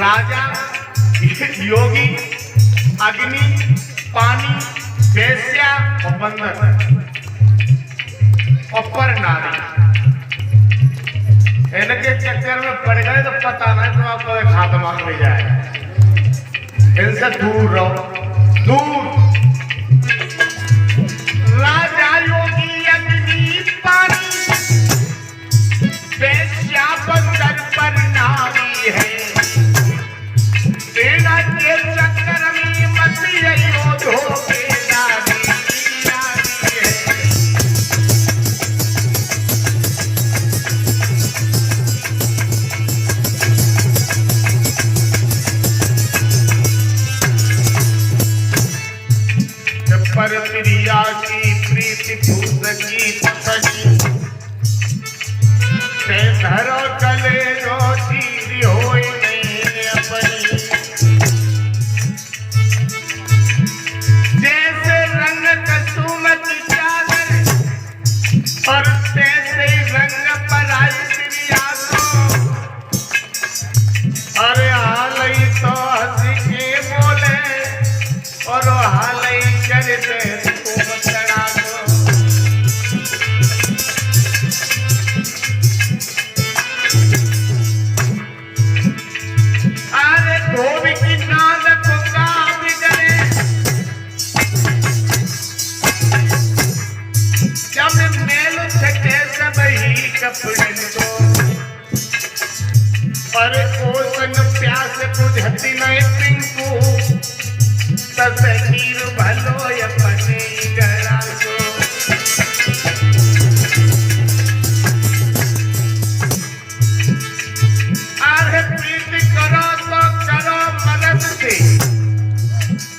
राजा, योगी, अग्नि, पानी, वेश्या और बंदर और पर नारी, इनके चक्कर में पड़ गए तो पता नहीं तो आपको एक हाथ मार ले जाए। इनसे दूर रहो, दूर। राजा, योगी, अग्नि, पानी, वेश्या, बंदर पर नारी है। बेड़ा के चक्कर में मत आइयो धोखेदारी है। पर प्रिया की प्रीति भूत की पसंद से धरो चले जो चीरी होई नहीं अपनी। जैसे रंग कसुमत चादर और तैसे रंग पर आई प्रिया को। अरे हालई तो हंसी के बोले और हालई कर दे को मसड़ा को। अरे धोबी की नाद को काम करे जब मेल छटे सब ही कपड़े को। अरे ओ संग प्यास बुझती नहीं पिंकू तस्वीर भलो अपने गला को। अरे प्रीति करो तो करो मदद से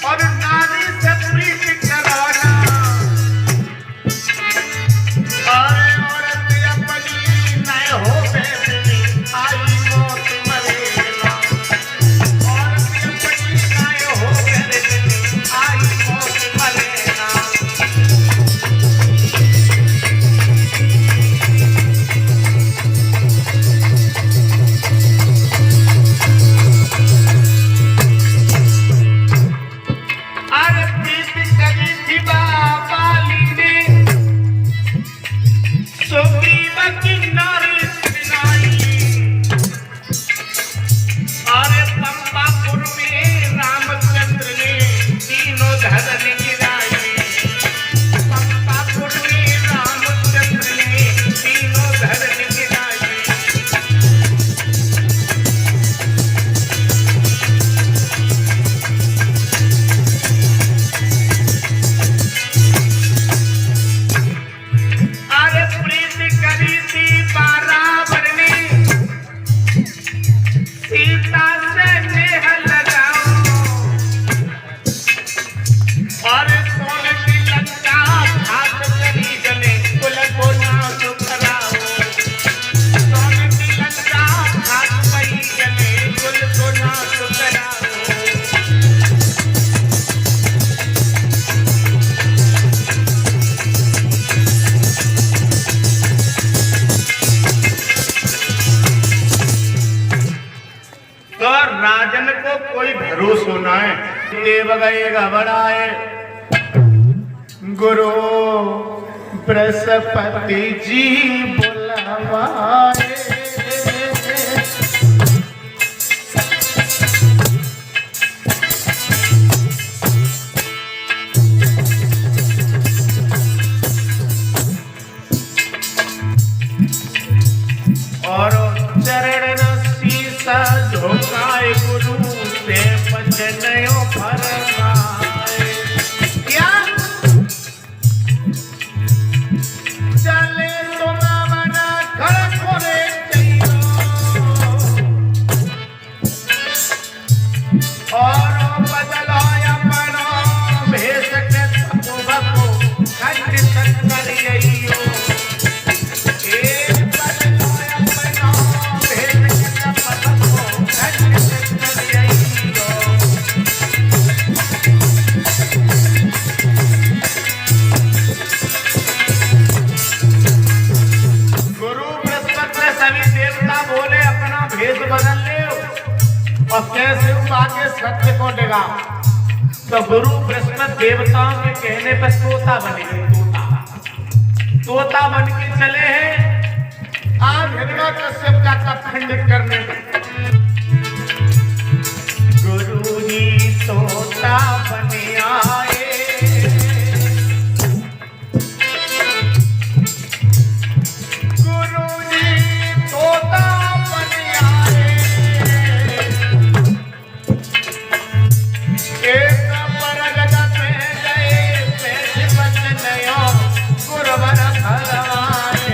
और नारी से प्रीति करो ना। अरे औरत अपनी न हो बेबी आई मौत मरे ना। औरत अपनी न हो बेबी आई मौत मरे ना। अरे प्रीति करी थी बाबाली ने सुग्रीव की नारी सिनाई। अरे पंपापुर में रामचंद्र ने तीनों धरन गिराई। पंपापुर में रामचंद्र ने तीनों धरन गिराई। अरे प्रीति करी थी बराबर ने सीता से नेह लगाओ। अरे सोने की लंका हाथ करी गले कुल को ना सुखराओ। सोने की लंका हाथ करी गले कुल को ना सुखराओ। तो राजन को कोई भरोसा ना है। ये बगैगा बढ़ाए गुरु बृहस्पति जी बुलवाए। और चरण शीसा झोंकाए गुरु से बचनयो फरमाए। क्या चले तुम मन खड़कोरे चैयो और बदलो अपनो भेष के तपुबको खंडित करियो। और कैसे आगे सत्य को डिगा तो गुरु बृहस्पति देवताओं के कहने पर तोता बने गए। तोता बन के चले हैं आज हिरण्यकश्यप का खंडित करने में। गुरु जी तोता बने आए, गुरु जी तोता बने आए, एक परगत में गए पैसे बचनयो गुरुवर भगवाने।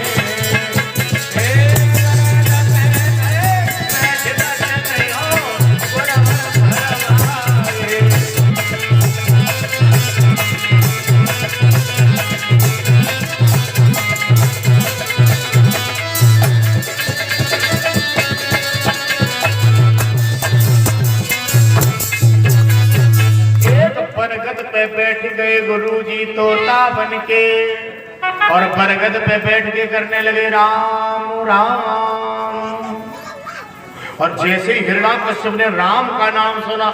बैठ गए गुरुजी तोता बनके और बरगद पे बैठ के करने लगे राम राम। और जैसे ही हिरण्यकश्यप ने राम का नाम सुना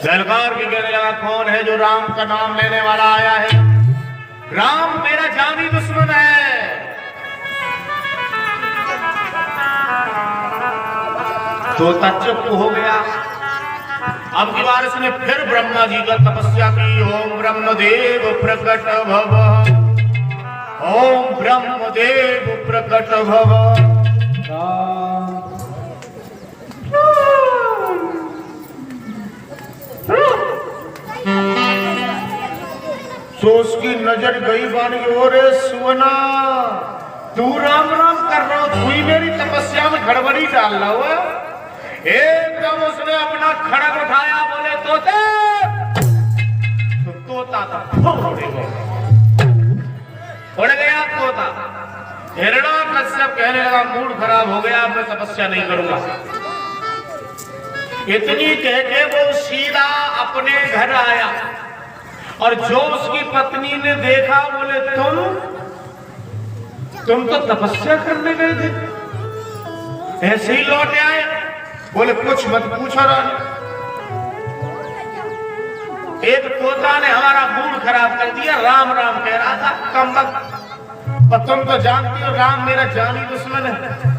ललकार के कहने लगा कौन है जो राम का नाम लेने वाला आया है? राम मेरा जानी दुश्मन है। तोता चुप हो गया। अब की बार इसने फिर ब्रह्मा जी का तपस्या की। ओम ब्रह्मदेव प्रकट भव, ओम ब्रह्मदेव प्रकट भव। तो उसकी नजर गई बानी और सुवना तू राम राम कर रहा हो, तू ही मेरी तपस्या में गड़बड़ी डाल रहा हुआ। एकदम उसने अपना खड़ग उठाया, बोले तोते, तो तोता उड़ गया तोता। हिरण्यकश्यप कहने लगा मूड खराब हो गया, मैं तपस्या नहीं करूंगा। इतनी कह के वो सीधा अपने घर आया और जो उसकी पत्नी ने देखा बोले तुम तो तपस्या करने गए थे, ऐसे ही लौट आए। बोले कुछ मत पूछो रानी, एक तोता ने हमारा मूड खराब कर दिया, राम राम कह रहा था कम वक्त। पर तुम तो जानती हो राम मेरा जानी दुश्मन है,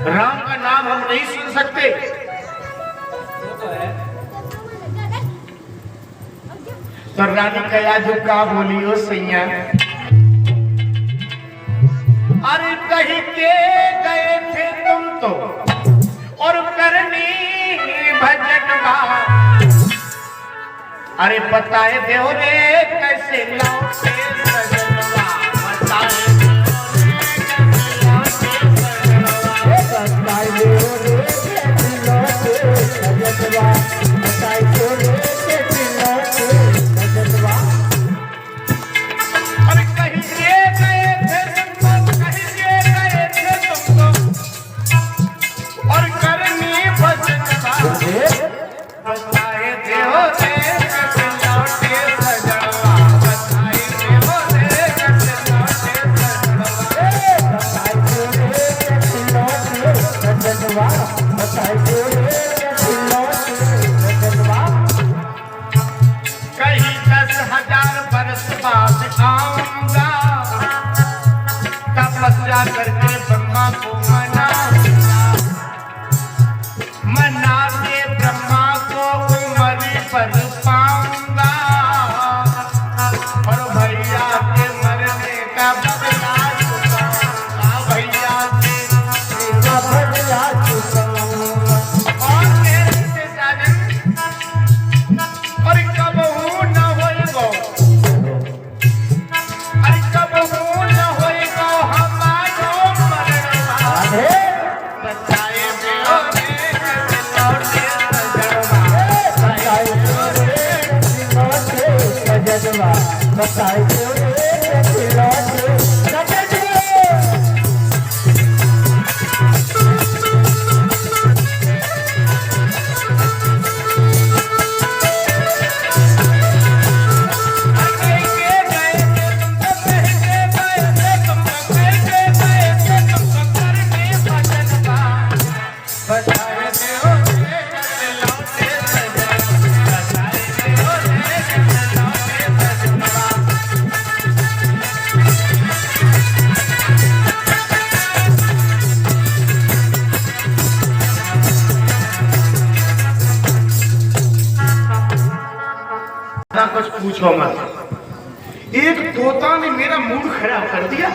राम का नाम हम नहीं सुन सकते। तो रानी कया जो का बोली हो सैया, अरे कहीं के गए थे तुम तो और करनी भजन। अरे बताए दो रे कैसे लौटे सजनवा, बताए कहीं 10,000 बरस बाद आऊंगा, तपस्या करके ब्रह्मा को मना के ब्रह्मा को उम्र पर पाऊंगा और भैया के मरने का बदला चुकाऊंगा, भैया के बदला चुकाऊंगा। और मेरे साजन और कब न होएगो, अरे कब न होएगो हमारो पूछो मत। एक तोता ने मेरा मूड खराब कर दिया।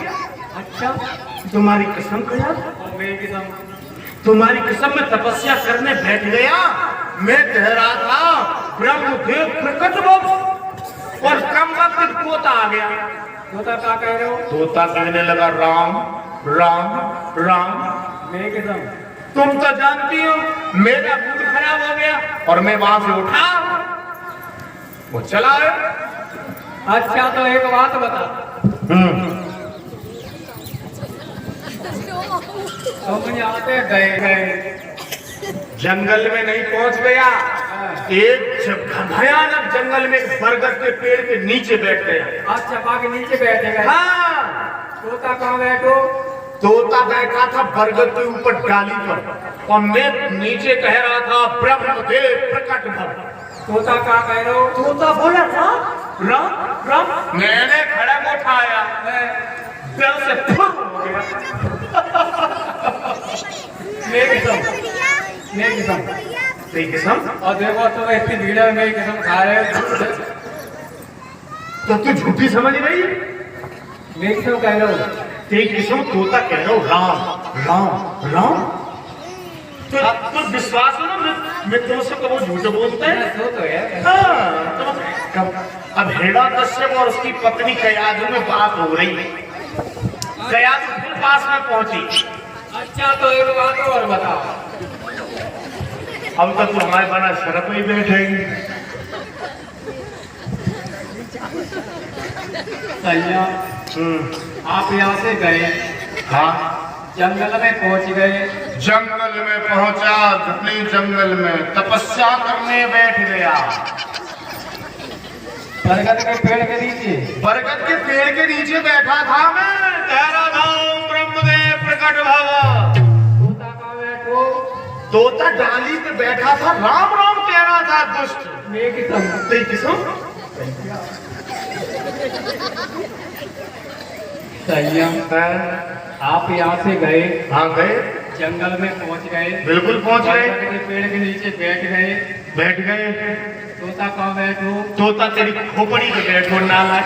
अच्छा, तुम्हारी कसम खया, और मेरी कसम। तुम्हारी कसम में तपस्या करने बैठ गया। मैं कह रहा था ब्रह्मदेव प्रकट भव, और कम वक्त तोता आ गया। तोता क्या कह रहे हो? तोता कहने लगा राम राम राम। मेरी कसम। तुम तो जानती हो मेरा मूड खराब हो गया और मैं वहां से उठा, वो चला है। अच्छा, तो एक बात बता, तुम यहाँ पे गए जंगल में नहीं पहुंच गया, एक भयानक जंगल में एक बरगद के पेड़ के नीचे बैठ गया। आज चपा के नीचे बैठे गए। हाँ, तोता कहाँ बैठो? तोता बैठा था बरगद के ऊपर डाली पर, और मैं नीचे कह रहा था ब्रह्मदेव प्रकट भव। तोता क्या कह रहे हो? तोता बोला राम राम राम। मैंने खड़क उठाया, दिल से फुर हो गया। मेरी कसम, मेरी कसम। तेरी कसम? और देखो तुम इतनी भीड़ में मेरी कसम खा रहे हो। तो तू झूठी समझ रही? मेरी कसम कह रहे हो? तेरी कसम तोता कह रहा हूँ राम राम राम। तो विश्वास हो ना, मैं तुमसे कब झूठ बोलते हैं? तो है। हाँ, तो अब हिरण्यकश्यप और उसकी पत्नी कयाधु में बात हो रही है। कयाधु फिर पास में पहुंची। अच्छा, तो एक बात और बताओ, अब तक तो हमारे बना शरत में बैठेगी। सैया, आप यहाँ से गए, हाँ, जंगल में पहुंच गए। जंगल में पहुंचा, घने जंगल में तपस्या करने बैठ गया। बरगद के पेड़ के नीचे, बरगद के पेड़ के नीचे बैठा था मैं, कह रहा था ब्रह्मदेव प्रकट भव। तोता कहाँ बैठो? तोता डाली पे बैठा था, राम राम कह रहा था दुष्ट। मेरी कसम। तेरी कसम? सैया, आप यहाँ से गए, हाँ गए, जंगल में पहुंच गए, बिल्कुल पहुंच गए, बरगद के पेड़ के नीचे बैठ गए। बैठ गए। तोता कहाँ बैठो? तोता तेरी खोपड़ी पे बैठो नाला।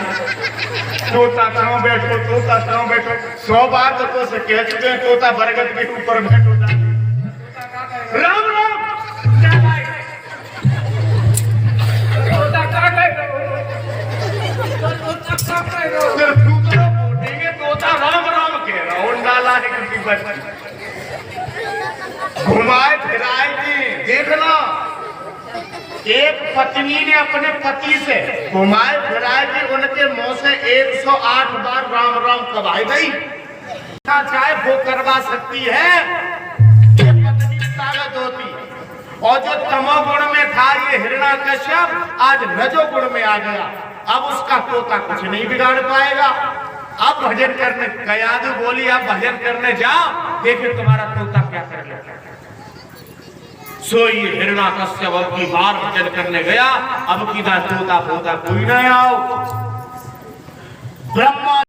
तोता कहाँ बैठो, तोता कहाँ बैठो, 100 बार तो से कह चुके हैं तोता बरगद के ऊपर बैठो। राम राम तोता क्या कह रहे हो? तोता क्या कह रहे हो? फिर दूसरा बोलेंगे तोता राम राम कह रहा हूँ, नाला है किसी बच्ची घुमाए फिराएगी। देखना, एक पत्नी ने अपने पति से घुमाए फिराए कि उनके मुंह से 108 बार राम राम कवाई गई। चाहे वो करवा सकती है, ये पत्नी ताकत होती। और जो तमोगुण में था ये हिरण्यकश्यप, आज रजोगुण में आ गया। अब उसका तोता कुछ नहीं बिगाड़ पाएगा। अब भजन करने, कयाधु बोली अब भजन करने जाओ, देखिए तुम्हारा तोता क्या कर लेता है। सो ये हिरण्यकश्यप अब की बार भजन करने गया। अब की तोता पोता कोई ना आओ।